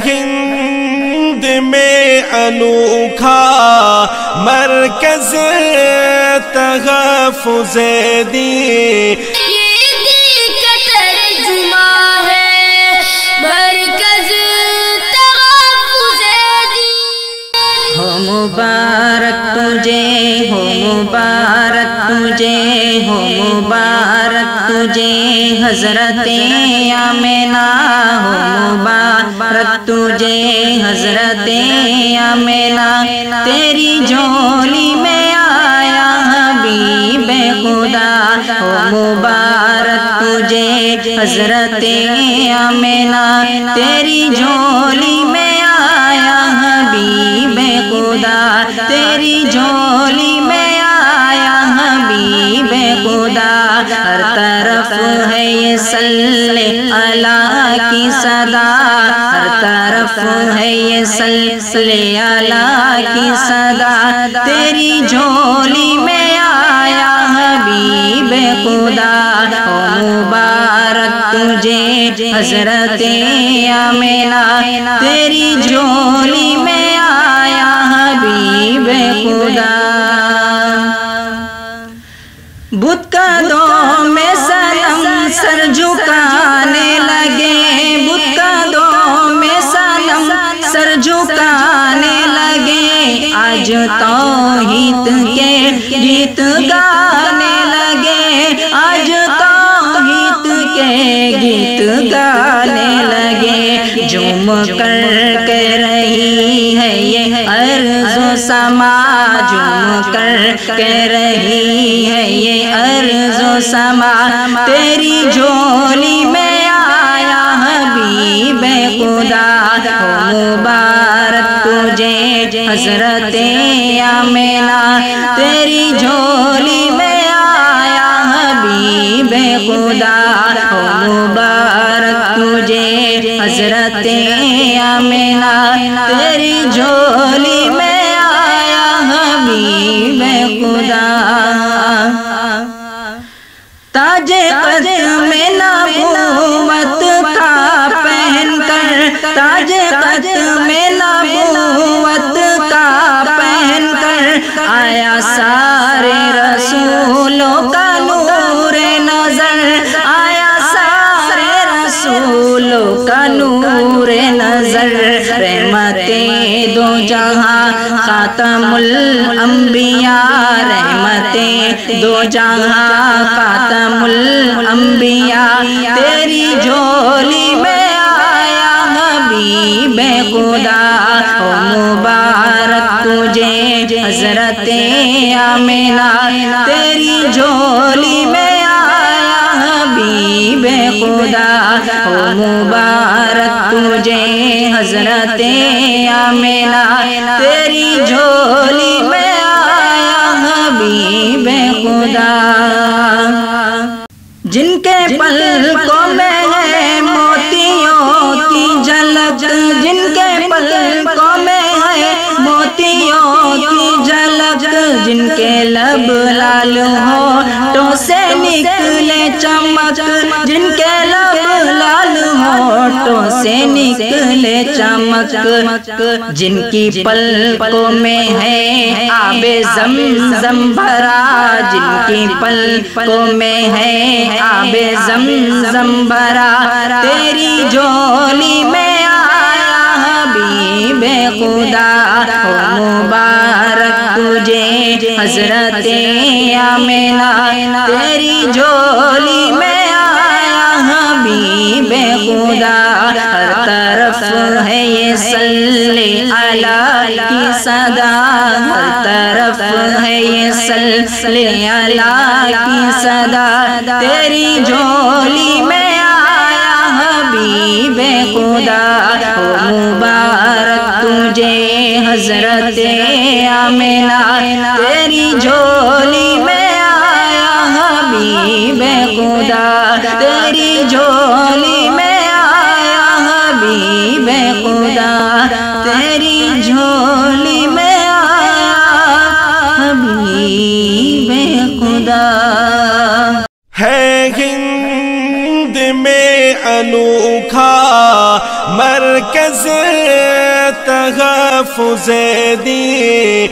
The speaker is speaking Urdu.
ہند میں انوکھا مرکز تحفظ دین، مبارک تجھے ہو، مبارک تجھے ہو، مبارک تجھے حضرت آمنہ ہو، مبارک تجھے حضرت آمنہ، تیری جھولی میں آیا حبیب خدا ہو، مبارک تجھے حضرت آمنہ، تیری جھولی میں آیا حبیب خدا، تیری جھولی میں آیا حبیب خدا، ہر طرف ہے یہ صلی اللہ کی صدا، ہر طرف ہے یہ صلی اللہ کی صدا، تیری جھولی میں آیا حبیب خدا ہو، مبارک تجھے حضرت آمنہ، تیری جھولی میں حبیب خدا۔ بت قدوں میں صنم سر جھکانے لگے، بت قدوں میں صنم سر جھکانے لگے، آج توحید کے گیت گانے لگے، آج توحید کے گیت گانے لگے، جھوم کر کہہ رہی ہے یہ ارض و سما، جھوم کر کہہ رہی ہے یہ ارض و سما، تیری جھولی میں آیا حبیب خدا ہو، مبارک تجھے حضرت آمنہ، تیری جھولی میں آیا حبیب خدا ہو، مبارک تجھے حضرت آمنہ، تیری جھولی میں آیا حبیب خدا۔ تاج قدم نبوت کا پہن کر، تاج قدم نبوت کا پہن کر، آیا سارے رسولوں کا نور نظر، آیا سارے رسولوں کا نور نظر، رحمتیں دو جہاں خاتم الانبیاء، رحمتیں دو جہاں خاتم الانبیاء، تیری جھولی میں آیا حبیب خدا ہو، مبارک تجھے حضرت آمنہ، تیری جھولی میں آیا حبیب خدا ہو، مبارک تجھے حضرت آمنہ، تیری جھولی میں آیا حبیب خدا۔ جن کے پلکوں میں ہے موتیوں کی جھلک، جن کے پلکوں میں ہے موتیوں کی جھلک، جن کے لب لال ہونٹوں سے نکلے چمک، جن کے لب لال ہونٹوں سے نکلے چمک، جن کی پلکوں میں ہے آب زمزم بھرا، جن کی پلکوں میں ہے آب زمزم بھرا، تیری جھولی میں آیا حبیب خدا ہو، مبارک تجھے حضرت آمنہ، تیری جھولی میں آیا حبیب خدا، ہر طرف ہے یہ صلی اللہ کی صدا، ہر طرف ہے یہ صلی اللہ کی صدا، تیری جھولی میں آیا حبیب خدا ہو، مبارک تجھے حضرت آمنہ، تیری جھولی میں آیا حبیب خدا، تیری جھولی میں آیا حبیب خدا، تیری جھولی میں آیا حبیب خدا۔ ہے ہند میں انوکھا مرکز تحفظ دین